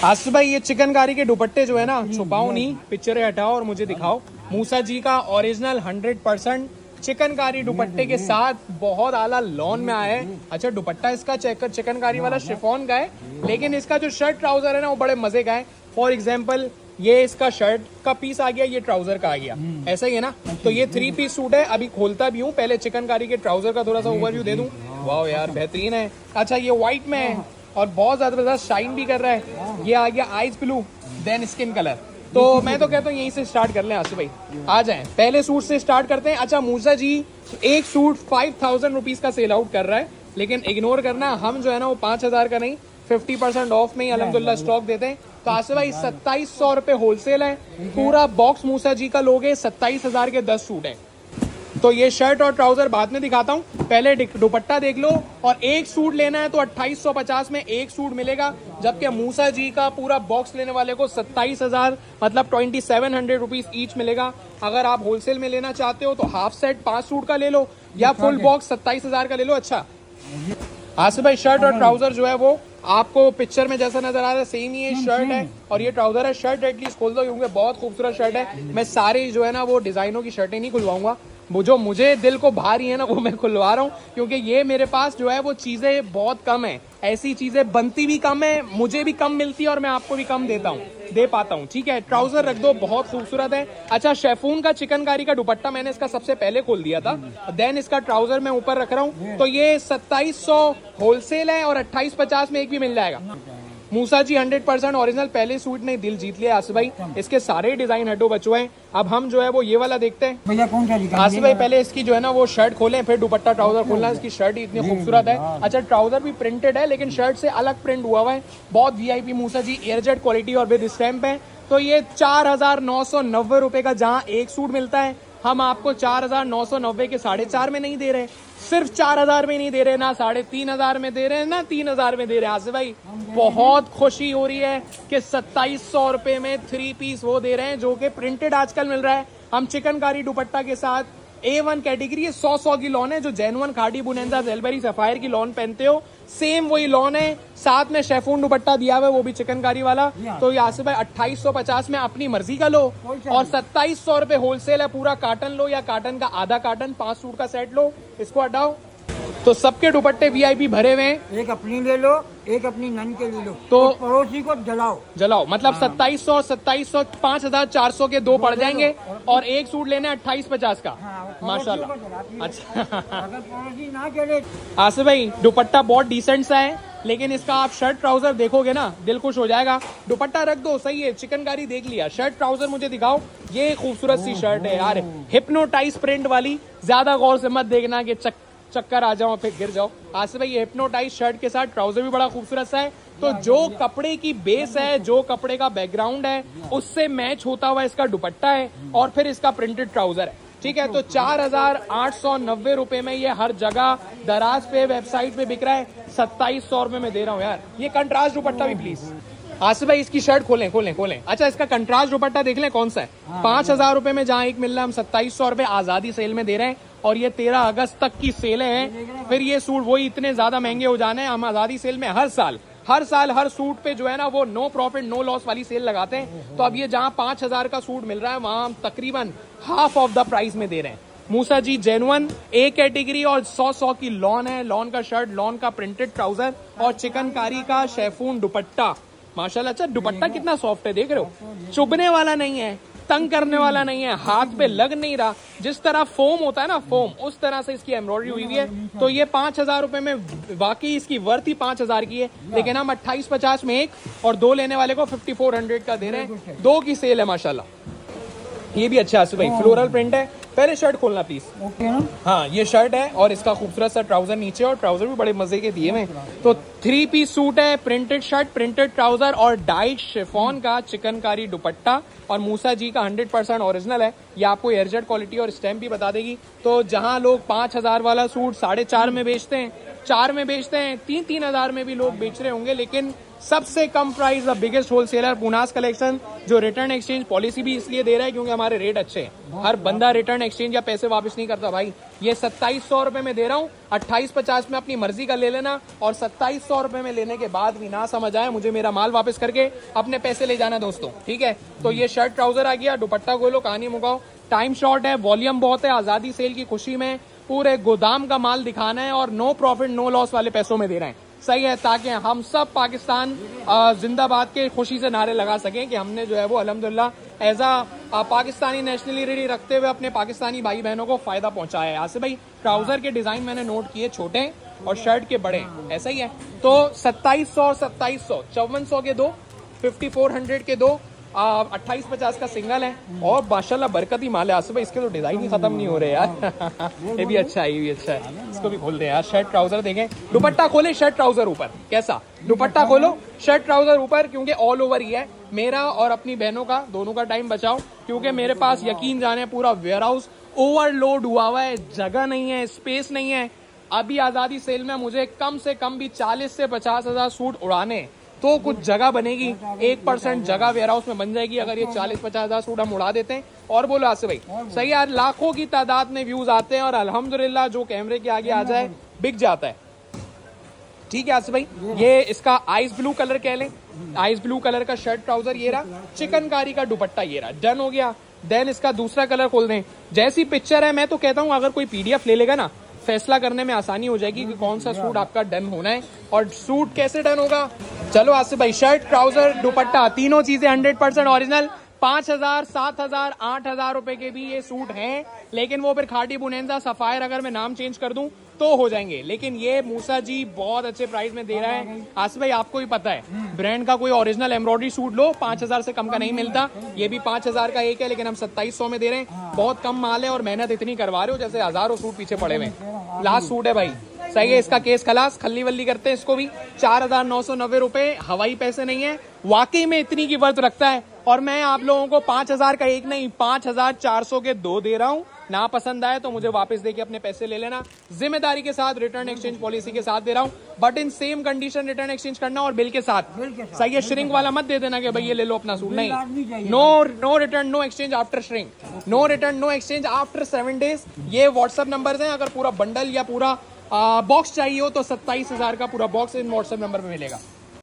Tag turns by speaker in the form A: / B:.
A: आसिफ भाई ये चिकनकारी के दुपट्टे जो है ना, छुपाओ नहीं, पिक्चरें हटाओ और मुझे दिखाओ। मूसा जी का ओरिजिनल 100% चिकनकारी दुपट्टे के साथ बहुत आला लॉन में आया है। अच्छा दुपट्टा इसका चेक कर, चिकनकारी वाला शिफॉन का है, लेकिन इसका जो शर्ट ट्राउजर है ना वो बड़े मजे का है। फॉर एग्जाम्पल ये इसका शर्ट का पीस आ गया, ये ट्राउजर का आ गया, ऐसा ही है ना। तो ये 3 पीस सूट है, अभी खोलता भी हूँ। पहले चिकनकारी के ट्राउजर का थोड़ा सा ओवरव्यू दे दूं। वाह यार बेहतरीन है। अच्छा ये व्हाइट में है और बहुत ज्यादा शाइन भी कर रहा है। ये आ गया ice blue, then skin colour. तो मैं तो कहता हूँ यहीं से स्टार्ट कर लें आसिफ भाई, आ जाएं पहले सूट से स्टार्ट करते हैं। अच्छा मूसा जी एक सूट 5000 रुपीज का सेल आउट कर रहा है, लेकिन इग्नोर करना, हम जो है ना वो 5000 का नहीं 50% ऑफ में ही अल्हम्दुलिल्लाह स्टॉक देते हैं। तो आसिफ भाई 2700 रुपए होलसेल है, पूरा बॉक्स मूसा जी का लोगे 27000 के 10 सूट है। तो ये शर्ट और ट्राउजर बाद में दिखाता हूँ, पहले दुपट्टा देख लो। और एक सूट लेना है तो 2850 में एक सूट मिलेगा, जबकि मूसा जी का पूरा बॉक्स लेने वाले को 27000 मतलब 2700 रुपीज ईच मिलेगा। अगर आप होलसेल में लेना चाहते हो तो हाफ सेट 5 सूट का ले लो या फुल बॉक्स 27000 का ले लो। अच्छा आसिफ भाई शर्ट और ट्राउजर जो है वो आपको पिक्चर में जैसा नजर आ रहा है सेम ही ये शर्ट है और ये ट्राउजर है। शर्ट एटलीस्ट खोल दो क्योंकि बहुत खूबसूरत शर्ट है। मैं सारी जो है ना वो डिजाइनों की शर्टें नहीं खुलवाऊंगा, वो जो मुझे दिल को भारी है ना वो मैं खुलवा रहा हूँ, क्योंकि ये मेरे पास जो है वो चीजें बहुत कम है, ऐसी चीजें बनती भी कम है, मुझे भी कम मिलती है और मैं आपको भी कम दे पाता हूँ। ठीक है ट्राउजर रख दो, बहुत खूबसूरत है। अच्छा शेफून का चिकनकारी का दुपट्टा मैंने इसका सबसे पहले खोल दिया था, देन इसका ट्राउजर मैं ऊपर रख रहा हूँ। तो ये 2700 होलसेल है और 2850 में एक भी मिल जाएगा। मूसा जी 100% ओरिजिनल, पहले सूट ने दिल जीत लिया आसिफ भाई। इसके सारे डिजाइन हटो बच्चों हैं। अब हम जो है वो ये वाला देखते हैं
B: भैया, कौन सा
A: आसिफ भाई। पहले इसकी जो है ना वो शर्ट खोलें, फिर दुपट्टा ट्राउजर खोलना। इसकी शर्ट ही इतनी खूबसूरत है। अच्छा ट्राउजर भी प्रिंटेड है, लेकिन शर्ट से अलग प्रिंट हुआ है, बहुत वीआईपी मूसा जी एयरजेट क्वालिटी और विद स्टैम्प है। तो ये 4990 रुपए का जहाँ एक सूट मिलता है, हम आपको 4990 के 4.5 में नहीं दे रहे, सिर्फ 4000 में नहीं दे रहे, ना 3500 में दे रहे हैं, ना 3000 में दे रहे हैं। आसिफ भाई बहुत खुशी हो रही है कि 2700 रुपए में 3 पीस वो दे रहे हैं जो कि प्रिंटेड आजकल मिल रहा है। हम चिकनकारी दुपट्टा के साथ A1 कैटेगरी 100 की लॉन है, जो जेनुअन खाड़ी बुनेंजा जेलबेरी सफायर की लॉन पहनते हो सेम वही लॉन है। साथ में शेफून दुपट्टा दिया हुआ है, वो भी चिकनकारी वाला। तो आसिफ भाई 2850 में अपनी मर्जी का लो और 2700 रुपए होलसेल है। पूरा कार्टन लो या कार्टन का आधा कार्टन 5 सूट का सेट लो, इसको हटाओ। तो सबके दुपट्टे वीआईपी भरे हुए हैं।
B: एक अपनी ले लो, एक अपनी नन के ले लो,
A: तो
B: पड़ोसी को जलाओ
A: मतलब 2700 5400 के 2 पड़ जाएंगे और एक सूट लेना है 2850 का। माशाल्लाह। अच्छा
B: अगर पड़ोसी ना चले।
A: आसिफ भाई दुपट्टा बहुत डिसेंट सा है, लेकिन इसका आप शर्ट ट्राउजर देखोगे ना दिल खुश हो जाएगा। दुपट्टा रख दो, सही है, चिकनकारी देख लिया, शर्ट ट्राउजर मुझे दिखाओ। ये खूबसूरत सी शर्ट है यार, हिप्नोटाइज प्रिंट वाली, ज्यादा गौर से मत देखना कि चक्कर आ जाओ फिर गिर जाओ। आसिफ भाई ये हिप्नोटाइज शर्ट के साथ ट्राउजर भी बड़ा खूबसूरत सा है। तो जो कपड़े की बेस है, जो कपड़े का बैकग्राउंड है, उससे मैच होता हुआ इसका दुपट्टा है और फिर इसका प्रिंटेड ट्राउजर है। ठीक है, तो 4890 रुपए में ये हर जगह दराज पे वेबसाइट पे बिक रहा है। 2700 रुपए में दे रहा हूँ यार। ये कंट्रास्ट दुपट्टा भी प्लीज आसिफ भाई इसकी शर्ट खोलें। अच्छा इसका कंट्रास्ट दुपट्टा देख लें कौन सा है। 5000 रुपए में जहाँ एक मिल रहा है, हम 2700 रुपए आजादी सेल में दे रहे हैं और ये 13 अगस्त तक की सेल है। फिर ये सूट वही इतने ज्यादा महंगे हो जाने हैं। हम आजादी सेल में हर साल हर सूट पे जो है ना वो नो प्रॉफिट नो लॉस वाली सेल लगाते हैं। तो अब ये जहाँ 5000 का सूट मिल रहा है, वहां हम तकरीबन हाफ ऑफ द प्राइस में दे रहे हैं। मूसा जी जेनुअन A कैटेगरी और 100 की लॉन है, लॉन का शर्ट, लॉन का प्रिंटेड ट्राउजर और चिकनकारी का शेफून दुपट्टा माशाल्लाह। अच्छा दुपट्टा कितना सॉफ्ट है, देख रहे हो, चुभने वाला नहीं है, तंग करने वाला नहीं है, हाथ पे लग नहीं रहा। जिस तरह फोम होता है ना, फोम, उस तरह से इसकी एम्ब्रॉयडरी हुई हुई है। तो ये 5000 रुपए में वाकई इसकी वर्थ ही 5000 की है, लेकिन हम 2850 में एक और 2 लेने वाले को 5400 का दे रहे हैं। 2 की सेल है माशाल्लाह। ये भी अच्छा है भाई, फ्लोरल प्रिंट है। पहले शर्ट खोलना प्लीज।
B: ओके ना?
A: हाँ ये शर्ट है और इसका खूबसूरत सा ट्राउजर नीचे, और ट्राउजर भी बड़े मजे के दिए हुए। तो 3 पीस सूट है, प्रिंटेड शर्ट, प्रिंटेड ट्राउजर और डाइट शिफॉन का चिकनकारी दुपट्टा। और मूसा जी का 100% ओरिजिनल है। ये आपको एयरजेट क्वालिटी और स्टैम्प भी बता देगी। तो जहां लोग 5000 वाला सूट 4.5 में बेचते हैं, 4 में बेचते हैं, 3-3 हजार में भी लोग बेच रहे होंगे, लेकिन सबसे कम price the biggest wholesaler Poona's collection, जो रिटर्न एक्सचेंज पॉलिसी भी इसलिए दे रहा है क्योंकि हमारे रेट अच्छे हैं। हर बंदा रिटर्न एक्सचेंज या पैसे वापस नहीं करता भाई। ये 2700 रुपए में दे रहा हूँ, 2850 में अपनी मर्जी का ले लेना, और 2700 रुपए में लेने के बाद भी ना समझ आए मुझे मेरा माल वापस करके अपने पैसे ले जाना दोस्तों, ठीक है। तो ये शर्ट ट्राउजर आ गया, दुपट्टा खोलो, कहानी मुकाओ। टाइम शॉर्ट है, वॉल्यूम बहुत है, आजादी सेल की खुशी में पूरे गोदाम का माल दिखाना है और नो प्रॉफिट नो लॉस वाले पैसों में दे रहे हैं, सही है, ताकि हम सब पाकिस्तान जिंदाबाद के खुशी से नारे लगा सकें कि हमने जो है वो अल्हम्दुलिल्लाह एज आ पाकिस्तानी नेशनलिटी रखते हुए अपने पाकिस्तानी भाई बहनों को फायदा पहुंचाया है। आसिफ भाई, ट्राउजर के डिजाइन मैंने नोट किए, छोटे और शर्ट के बड़े, ऐसा ही है। तो 2700 2700 5400 के दो, 5400 के दो, 2850 का सिंगल है, और माशाल्लाह बरकती माल है आसिफ भाई, इसके तो डिजाइन ही खत्म नहीं हो रहे यार। ये भी अच्छा है, ये भी अच्छा है, इसको भी खोल दे यार। शर्ट ट्राउजर देखें, दुपट्टा खोले, शर्ट ट्राउजर ऊपर, कैसा दुपट्टा खोलो, शर्ट ट्राउजर ऊपर, क्योंकि ऑल ओवर ही है। मेरा और अपनी बहनों का दोनों का टाइम बचाओ, क्योंकि मेरे पास यकीन जाने पूरा वेयर हाउस ओवरलोड हुआ हुआ है, जगह नहीं है, स्पेस नहीं है। अभी आजादी सेल में मुझे कम से कम भी 40 से 50 हजार सूट उड़ाने, तो कुछ जगह बनेगी, 1% जगह वेयर हाउस में बन जाएगी अगर ये 40-50 हजार सूट हम उड़ा देते हैं। और बोलो आसिफ भाई, सही यार, लाखों की तादाद में व्यूज आते हैं और अल्हम्दुलिल्लाह जो कैमरे के आगे आ जाए बिक जाता है, ठीक है आसिफ भाई। ये इसका आइस ब्लू कलर कह लें, आइस ब्लू कलर का शर्ट ट्राउजर ये रहा, चिकनकारी का दुपट्टा ये रहा, डन हो गया। देन इसका दूसरा कलर खोल दें, जैसी पिक्चर है मैं तो कहता हूँ अगर कोई PDF ले लेगा ना, फैसला करने में आसानी हो जाएगी कि कौन सा सूट आपका डन होना है। और सूट कैसे डन होगा, चलो आसिफ भाई, शर्ट ट्राउजर दुपट्टा तीनों चीजें 100% ओरिजिनल, 5000 7000 8000 रुपए के भी ये सूट हैं, लेकिन वो फिर खाटी बुनेंजा सफायर अगर मैं नाम चेंज कर दूं तो हो जाएंगे, लेकिन ये मूसा जी बहुत अच्छे प्राइस में दे रहा है। आसिफ भाई आपको भी पता है, ब्रांड का कोई ओरिजिनल एम्ब्रॉयडरी सूट लो 5000 से कम का नहीं मिलता, ये भी 5000 का एक है, लेकिन हम 2700 में दे रहे हैं। बहुत कम माल है और मेहनत इतनी करवा रहे हो जैसे हजारों सूट पीछे पड़े हुए। लास्ट सूट है भाई, सही है, इसका केस खलास, खल्ली वल्ली करते हैं इसको भी, 4990 रुपए, हवाई पैसे नहीं है, वाकई में इतनी की वर्थ रखता है। और मैं आप लोगों को 5000 का एक नहीं, 5400 के 2 दे रहा हूँ। ना पसंद आए तो मुझे वापस देके अपने पैसे ले लेना, जिम्मेदारी के साथ, रिटर्न एक्सचेंज पॉलिसी के साथ दे रहा हूँ, but in same condition return exchange करना और बिल के साथ, सही है। श्रिंक वाला मत दे देना कि भाई ये ले लो अपना सूट, नहीं, no return no exchange after shrink, no return no exchange after 7 days. ये व्हाट्सएप नंबर है, अगर पूरा बंडल या पूरा बॉक्स चाहिए हो तो 27000 का पूरा बॉक्स इन व्हाट्सएप नंबर पे मिलेगा।